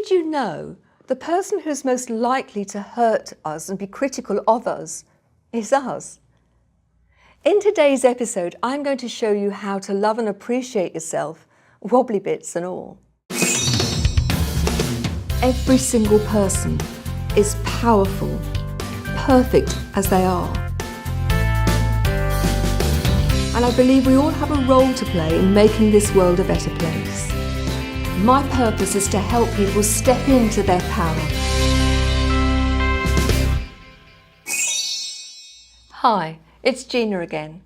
Did you know the person who's most likely to hurt us and be critical of us is us? In today's episode, I'm going to show you how to love and appreciate yourself, wobbly bits and all. Every single person is powerful, perfect as they are. And I believe we all have a role to play in making this world a better place. My purpose is to help people step into their power. Hi, it's Gina again.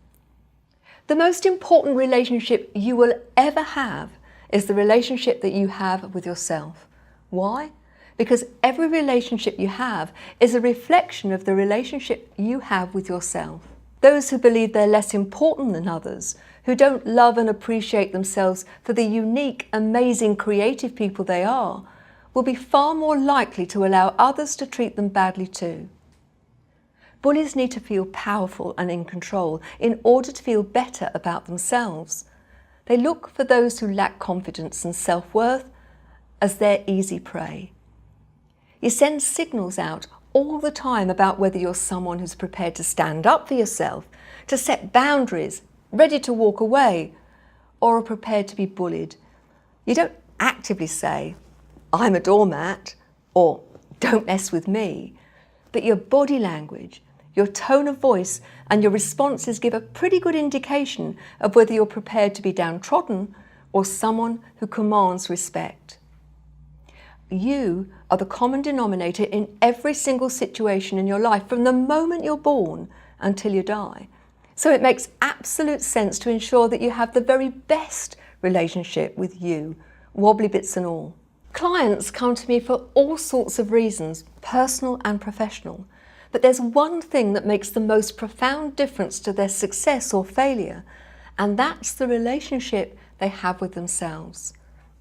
The most important relationship you will ever have is the relationship that you have with yourself. Why? Because every relationship you have is a reflection of the relationship you have with yourself. Those who believe they're less important than others, who don't love and appreciate themselves for the unique, amazing, creative people they are, will be far more likely to allow others to treat them badly too. Bullies need to feel powerful and in control in order to feel better about themselves. They look for those who lack confidence and self-worth as their easy prey. You send signals out all the time about whether you're someone who's prepared to stand up for yourself, to set boundaries, ready to walk away, or are prepared to be bullied. You don't actively say, "I'm a doormat," or "don't mess with me," but your body language, your tone of voice, and your responses give a pretty good indication of whether you're prepared to be downtrodden or someone who commands respect. You are the common denominator in every single situation in your life from the moment you're born until you die. So it makes absolute sense to ensure that you have the very best relationship with you, wobbly bits and all. Clients come to me for all sorts of reasons, personal and professional, but there's one thing that makes the most profound difference to their success or failure, and that's the relationship they have with themselves.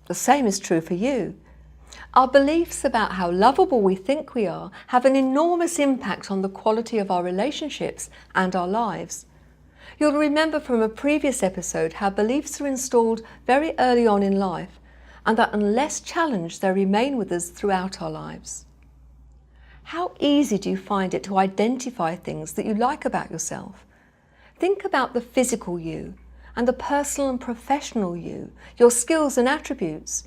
The same is true for you. Our beliefs about how lovable we think we are have an enormous impact on the quality of our relationships and our lives. You'll remember from a previous episode how beliefs are installed very early on in life, and that unless challenged, they remain with us throughout our lives. How easy do you find it to identify things that you like about yourself? Think about the physical you and the personal and professional you, your skills and attributes.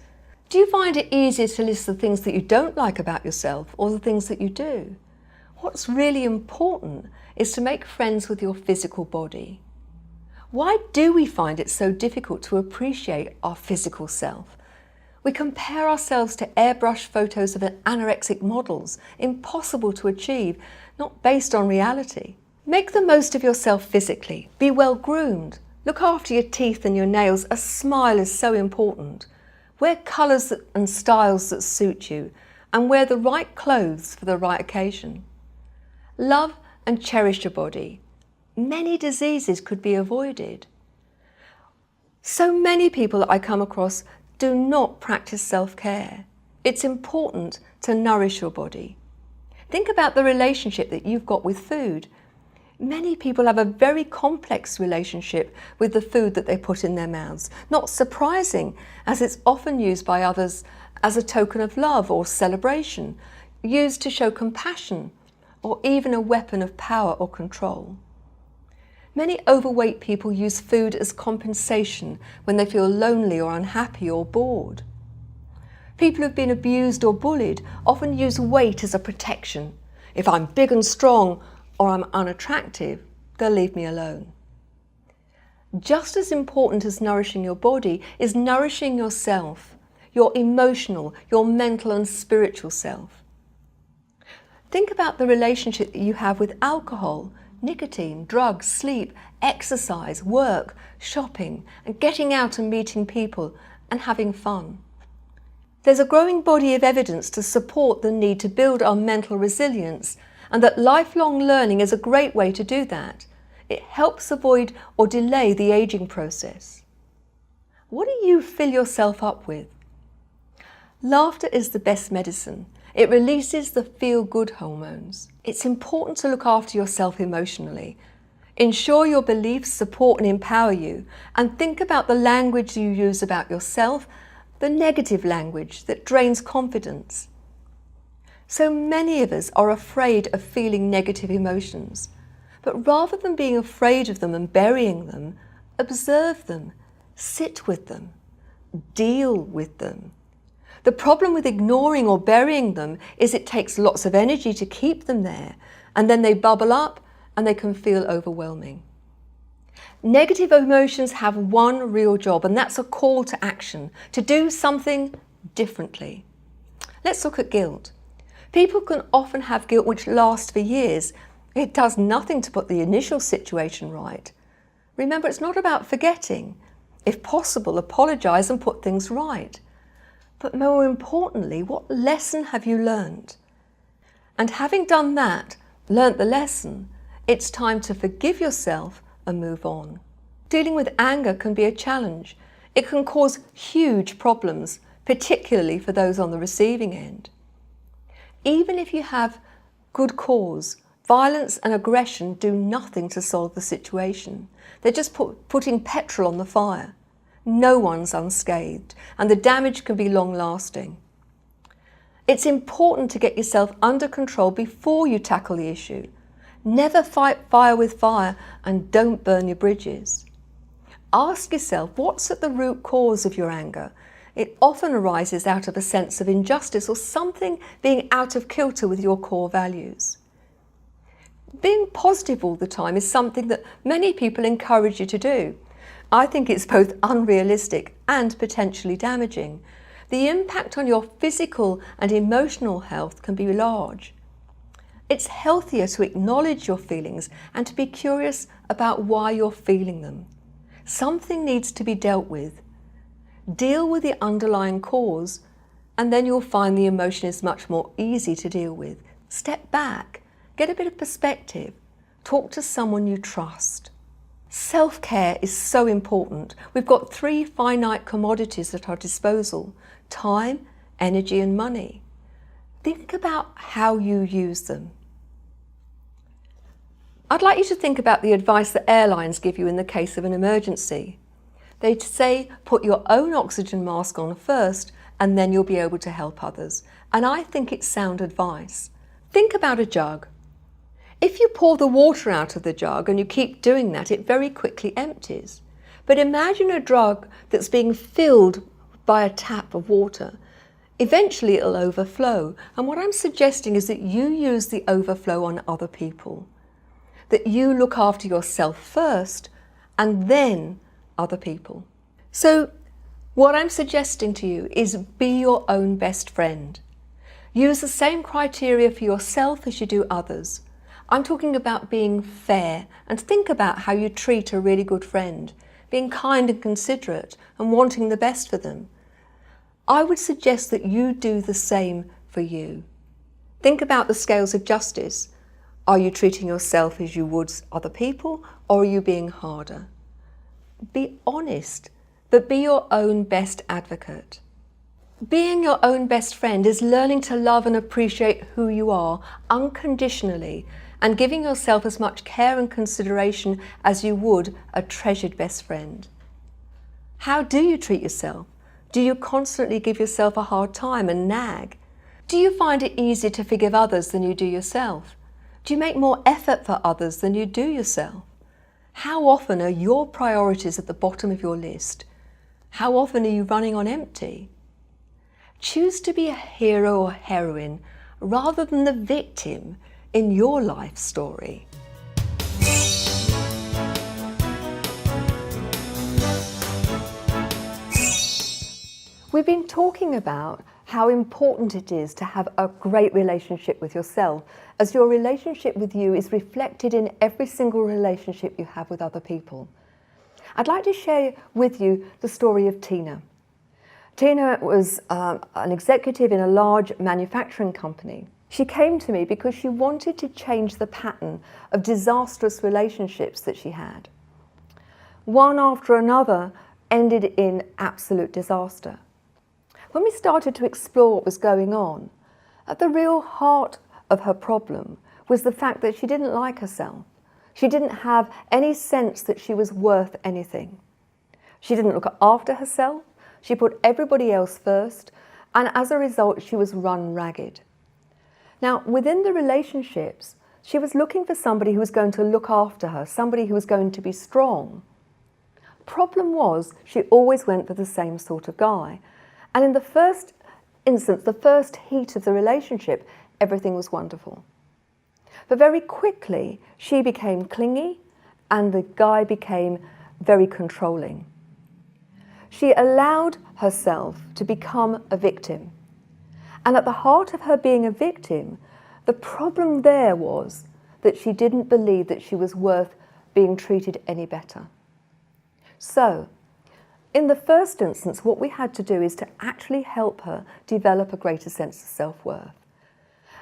Do you find it easier to list the things that you don't like about yourself or the things that you do? What's really important is to make friends with your physical body. Why do we find it so difficult to appreciate our physical self? We compare ourselves to airbrush photos of anorexic models, impossible to achieve, not based on reality. Make the most of yourself physically. Be well groomed. Look after your teeth and your nails. A smile is so important. Wear colours and styles that suit you, and wear the right clothes for the right occasion. Love and cherish your body. Many diseases could be avoided. So many people that I come across do not practice self-care. It's important to nourish your body. Think about the relationship that you've got with food. Many people have a very complex relationship with the food that they put in their mouths. Not surprising, as it's often used by others as a token of love or celebration, used to show compassion, or even a weapon of power or control. Many overweight people use food as compensation when they feel lonely or unhappy or bored. People who've been abused or bullied often use weight as a protection. If I'm big and strong or I'm unattractive, they'll leave me alone. Just as important as nourishing your body is nourishing yourself, your emotional, your mental and spiritual self. Think about the relationship that you have with alcohol, nicotine, drugs, sleep, exercise, work, shopping, and getting out and meeting people and having fun. There's a growing body of evidence to support the need to build our mental resilience, and that lifelong learning is a great way to do that. It helps avoid or delay the aging process. What do you fill yourself up with? Laughter is the best medicine. It releases the feel-good hormones. It's important to look after yourself emotionally. Ensure your beliefs support and empower you, and think about the language you use about yourself the negative language that drains confidence. So many of us are afraid of feeling negative emotions, but rather than being afraid of them and burying them, observe them, sit with them, deal with them. The problem with ignoring or burying them is it takes lots of energy to keep them there, and then they bubble up and they can feel overwhelming. Negative emotions have one real job, and that's a call to action, to do something differently. Let's look at guilt. People can often have guilt which lasts for years. It does nothing to put the initial situation right. Remember, it's not about forgetting. If possible, apologize and put things right. But more importantly, what lesson have you learned? And having done that, learnt the lesson, it's time to forgive yourself and move on. Dealing with anger can be a challenge. It can cause huge problems, particularly for those on the receiving end. Even if you have good cause, violence and aggression do nothing to solve the situation. They're just putting petrol on the fire. No one's unscathed, and the damage can be long-lasting. It's important to get yourself under control before you tackle the issue. Never fight fire with fire, and don't burn your bridges. Ask yourself, what's at the root cause of your anger? It often arises out of a sense of injustice or something being out of kilter with your core values. Being positive all the time is something that many people encourage you to do. I think it's both unrealistic and potentially damaging. The impact on your physical and emotional health can be large. It's healthier to acknowledge your feelings and to be curious about why you're feeling them. Something needs to be dealt with. Deal with the underlying cause, and then you'll find the emotion is much more easy to deal with. Step back, get a bit of perspective, talk to someone you trust. Self-care is so important. We've got 3 finite commodities at our disposal: time, energy and money. Think about how you use them. I'd like you to think about the advice that airlines give you in the case of an emergency. They say put your own oxygen mask on first and then you'll be able to help others. And I think it's sound advice. Think about a jug. If you pour the water out of the jug and you keep doing that, it very quickly empties. But imagine a jug that's being filled by a tap of water. Eventually it'll overflow. And what I'm suggesting is that you use the overflow on other people. That you look after yourself first and then other people. So what I'm suggesting to you is be your own best friend. Use the same criteria for yourself as you do others. I'm talking about being fair, and think about how you treat a really good friend, being kind and considerate and wanting the best for them. I would suggest that you do the same for you. Think about the scales of justice. Are you treating yourself as you would other people, or are you being harder? Be honest, but be your own best advocate. Being your own best friend is learning to love and appreciate who you are unconditionally and giving yourself as much care and consideration as you would a treasured best friend. How do you treat yourself? Do you constantly give yourself a hard time and nag? Do you find it easier to forgive others than you do yourself? Do you make more effort for others than you do yourself? How often are your priorities at the bottom of your list? How often are you running on empty? Choose to be a hero or heroine rather than the victim in your life story. We've been talking about how important it is to have a great relationship with yourself, as your relationship with you is reflected in every single relationship you have with other people. I'd like to share with you the story of Tina. Tina was an executive in a large manufacturing company. She came to me because she wanted to change the pattern of disastrous relationships that she had. One after another ended in absolute disaster. When we started to explore what was going on, at the real heart of her problem was the fact that she didn't like herself. She didn't have any sense that she was worth anything. She didn't look after herself. She put everybody else first, and as a result, she was run ragged. Now, within the relationships, she was looking for somebody who was going to look after her, somebody who was going to be strong. Problem was, she always went for the same sort of guy. And in the first instance, the first heat of the relationship, everything was wonderful. But very quickly, she became clingy and the guy became very controlling. She allowed herself to become a victim. And at the heart of her being a victim, the problem there was that she didn't believe that she was worth being treated any better. So, in the first instance, what we had to do is to actually help her develop a greater sense of self-worth.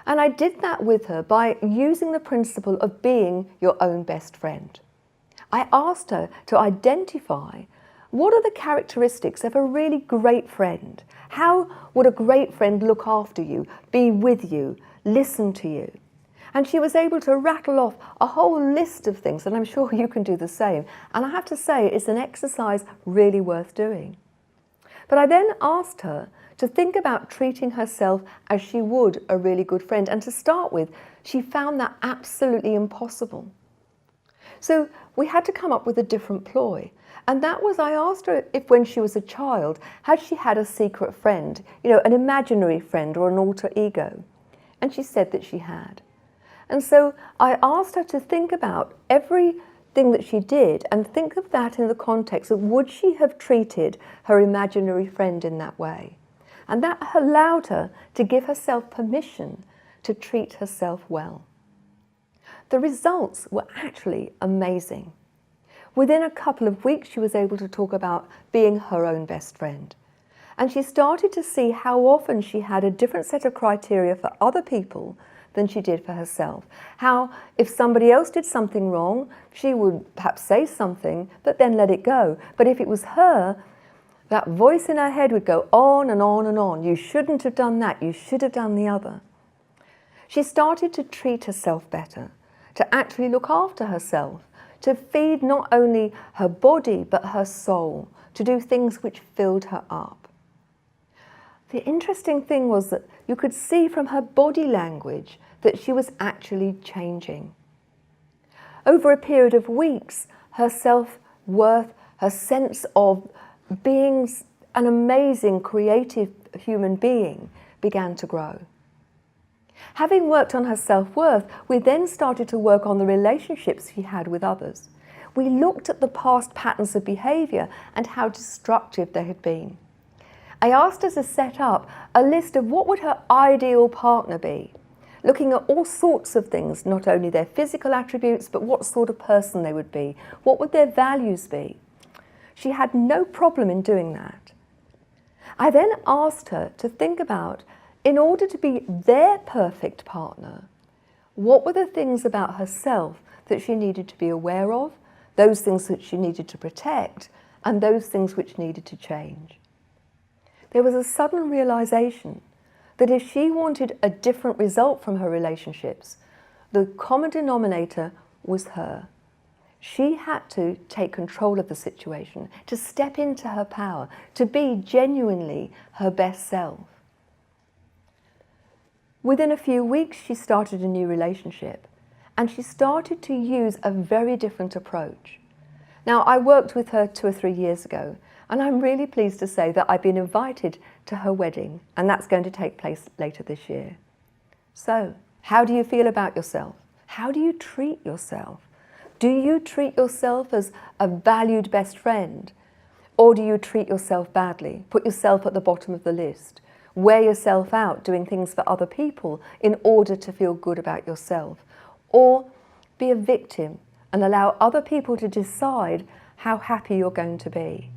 And I did that with her by using the principle of being your own best friend. I asked her to identify what are the characteristics of a really great friend. How would a great friend look after you, be with you, listen to you? And she was able to rattle off a whole list of things, and I'm sure you can do the same. And I have to say, it's an exercise really worth doing. But I then asked her to think about treating herself as she would a really good friend. And to start with, she found that absolutely impossible. So we had to come up with a different ploy. And that was, I asked her if when she was a child, had she had a secret friend, an imaginary friend or an alter ego? And she said that she had. And so I asked her to think about everything that she did and think of that in the context of would she have treated her imaginary friend in that way? And that allowed her to give herself permission to treat herself well. The results were actually amazing. Within a couple of weeks, she was able to talk about being her own best friend. And she started to see how often she had a different set of criteria for other people than she did for herself. How if somebody else did something wrong, she would perhaps say something, but then let it go. But if it was her, that voice in her head would go on and on and on. You shouldn't have done that. You should have done the other. She started to treat herself better, to actually look after herself, to feed not only her body but her soul, to do things which filled her up. The interesting thing was that you could see from her body language that she was actually changing. Over a period of weeks, her self-worth, her sense of being an amazing, creative human being began to grow. Having worked on her self-worth, we then started to work on the relationships she had with others. We looked at the past patterns of behaviour and how destructive they had been. I asked her to set up a list of what would her ideal partner be, looking at all sorts of things, not only their physical attributes, but what sort of person they would be, what would their values be. She had no problem in doing that. I then asked her to think about, in order to be their perfect partner, what were the things about herself that she needed to be aware of, those things that she needed to protect, and those things which needed to change. There was a sudden realization that if she wanted a different result from her relationships, the common denominator was her. She had to take control of the situation, to step into her power, to be genuinely her best self. Within a few weeks, she started a new relationship, and she started to use a very different approach. Now, I worked with her 2 or 3 years ago, and I'm really pleased to say that I've been invited to her wedding, and that's going to take place later this year. So, how do you feel about yourself? How do you treat yourself? Do you treat yourself as a valued best friend? Or do you treat yourself badly? Put yourself at the bottom of the list? Wear yourself out doing things for other people in order to feel good about yourself? Or be a victim and allow other people to decide how happy you're going to be?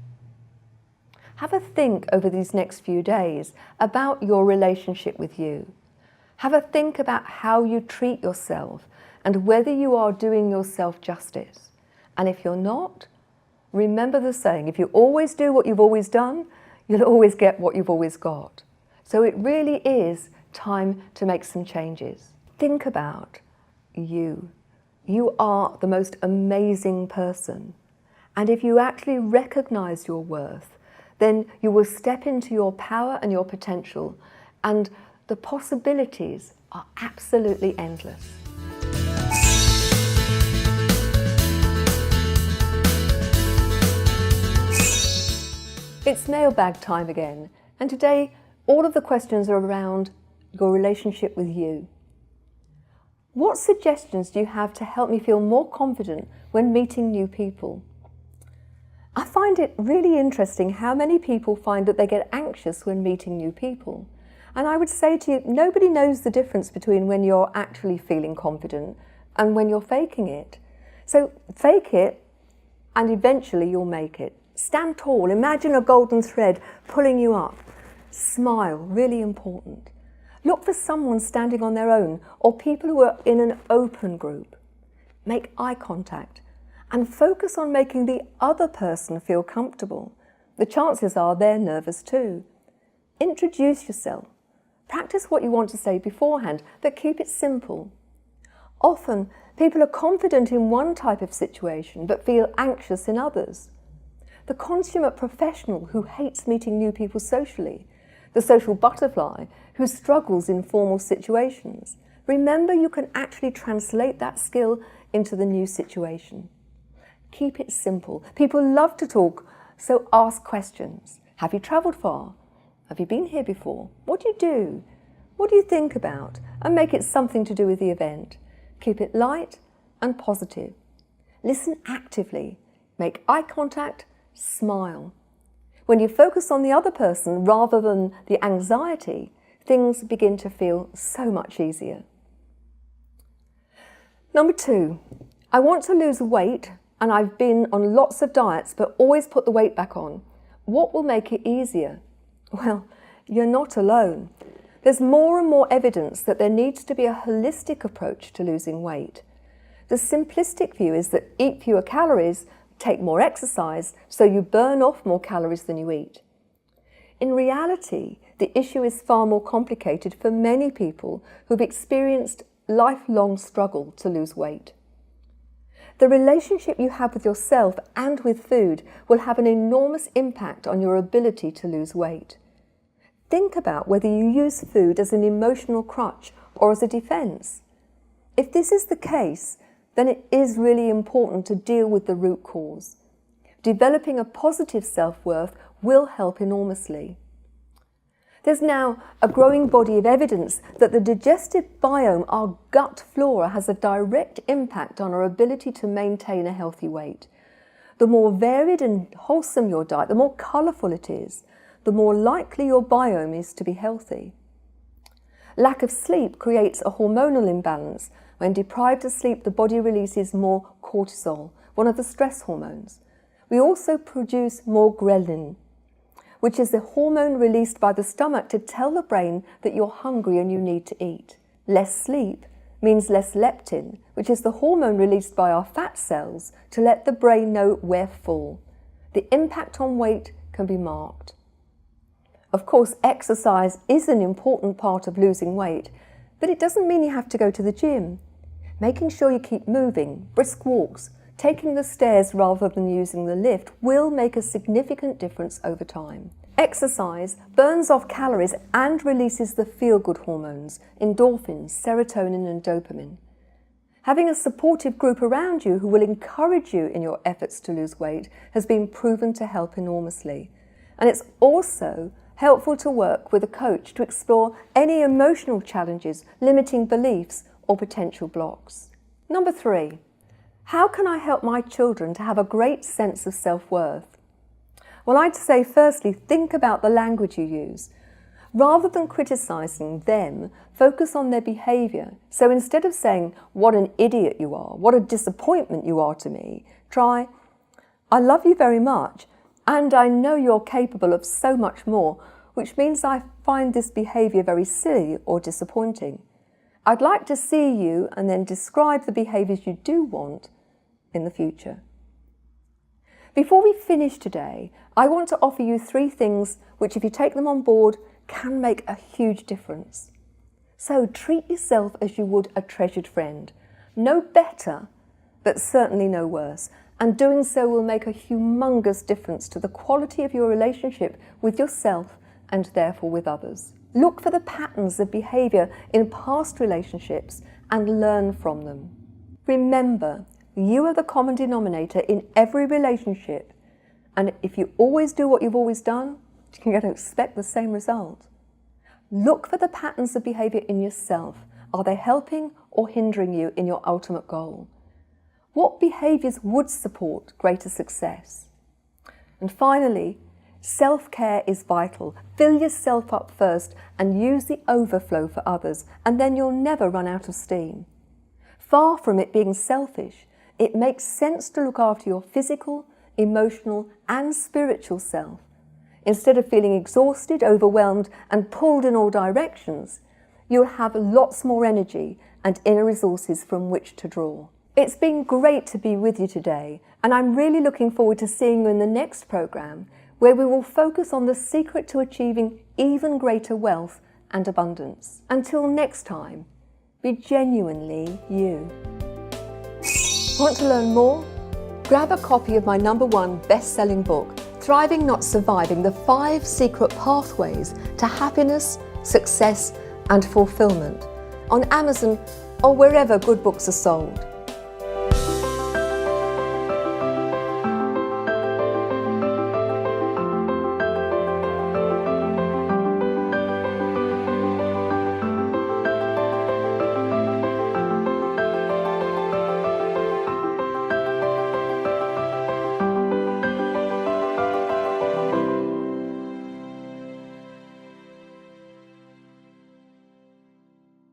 Have a think over these next few days about your relationship with you. Have a think about how you treat yourself and whether you are doing yourself justice. And if you're not, remember the saying, if you always do what you've always done, you'll always get what you've always got. So it really is time to make some changes. Think about you. You are the most amazing person. And if you actually recognize your worth, then you will step into your power and your potential, and the possibilities are absolutely endless. It's mailbag time again, and today all of the questions are around your relationship with you. What suggestions do you have to help me feel more confident when meeting new people? I find it really interesting how many people find that they get anxious when meeting new people. And I would say to you, nobody knows the difference between when you're actually feeling confident and when you're faking it. So fake it and eventually you'll make it. Stand tall, imagine a golden thread pulling you up. Smile, really important. Look for someone standing on their own or people who are in an open group. Make eye contact and focus on making the other person feel comfortable. The chances are they're nervous too. Introduce yourself. Practice what you want to say beforehand, but keep it simple. Often, people are confident in one type of situation but feel anxious in others. The consummate professional who hates meeting new people socially, the social butterfly who struggles in formal situations. Remember, you can actually translate that skill into the new situation. Keep it simple. People love to talk, so ask questions. Have you travelled far? Have you been here before? What do you do? What do you think about? And make it something to do with the event. Keep it light and positive. Listen actively. Make eye contact. Smile. When you focus on the other person rather than the anxiety, things begin to feel so much easier. Number 2, I want to lose weight and I've been on lots of diets but always put the weight back on. What will make it easier? Well, you're not alone. There's more and more evidence that there needs to be a holistic approach to losing weight. The simplistic view is that eat fewer calories, take more exercise, so you burn off more calories than you eat. In reality, the issue is far more complicated for many people who've experienced lifelong struggle to lose weight. The relationship you have with yourself and with food will have an enormous impact on your ability to lose weight. Think about whether you use food as an emotional crutch or as a defense. If this is the case, then it is really important to deal with the root cause. Developing a positive self-worth will help enormously. There's now a growing body of evidence that the digestive biome, our gut flora, has a direct impact on our ability to maintain a healthy weight. The more varied and wholesome your diet, the more colourful it is, the more likely your biome is to be healthy. Lack of sleep creates a hormonal imbalance. When deprived of sleep, the body releases more cortisol, one of the stress hormones. We also produce more ghrelin, which is the hormone released by the stomach to tell the brain that you're hungry and you need to eat. Less sleep means less leptin, which is the hormone released by our fat cells to let the brain know we're full. The impact on weight can be marked. Of course, exercise is an important part of losing weight, but it doesn't mean you have to go to the gym. Making sure you keep moving, brisk walks, taking the stairs rather than using the lift will make a significant difference over time. Exercise burns off calories and releases the feel-good hormones, endorphins, serotonin and dopamine. Having a supportive group around you who will encourage you in your efforts to lose weight has been proven to help enormously. And it's also helpful to work with a coach to explore any emotional challenges, limiting beliefs or potential blocks. Number 3. How can I help my children to have a great sense of self-worth? Well, I'd say firstly, think about the language you use. Rather than criticising them, focus on their behaviour. So instead of saying, "What an idiot you are, what a disappointment you are to me," try, "I love you very much, and I know you're capable of so much more, which means I find this behaviour very silly or disappointing. I'd like to see you," and then describe the behaviours you do want in the future. Before we finish today, I want to offer you 3 things which, if you take them on board, can make a huge difference. So treat yourself as you would a treasured friend. No better, but certainly no worse. And doing so will make a humongous difference to the quality of your relationship with yourself and therefore with others. Look for the patterns of behaviour in past relationships and learn from them. Remember, you are the common denominator in every relationship, and if you always do what you've always done, you're going to expect the same result. Look for the patterns of behaviour in yourself. Are they helping or hindering you in your ultimate goal? What behaviours would support greater success? And finally, self-care is vital. Fill yourself up first and use the overflow for others, and then you'll never run out of steam. Far from it being selfish, it makes sense to look after your physical, emotional and spiritual self. Instead of feeling exhausted, overwhelmed and pulled in all directions, you'll have lots more energy and inner resources from which to draw. It's been great to be with you today, and I'm really looking forward to seeing you in the next programme, where we will focus on the secret to achieving even greater wealth and abundance. Until next time, be genuinely you. Want to learn more? Grab a copy of my #1 best-selling book, Thriving Not Surviving: The 5 Secret Pathways to Happiness, Success and Fulfillment, on Amazon or wherever good books are sold.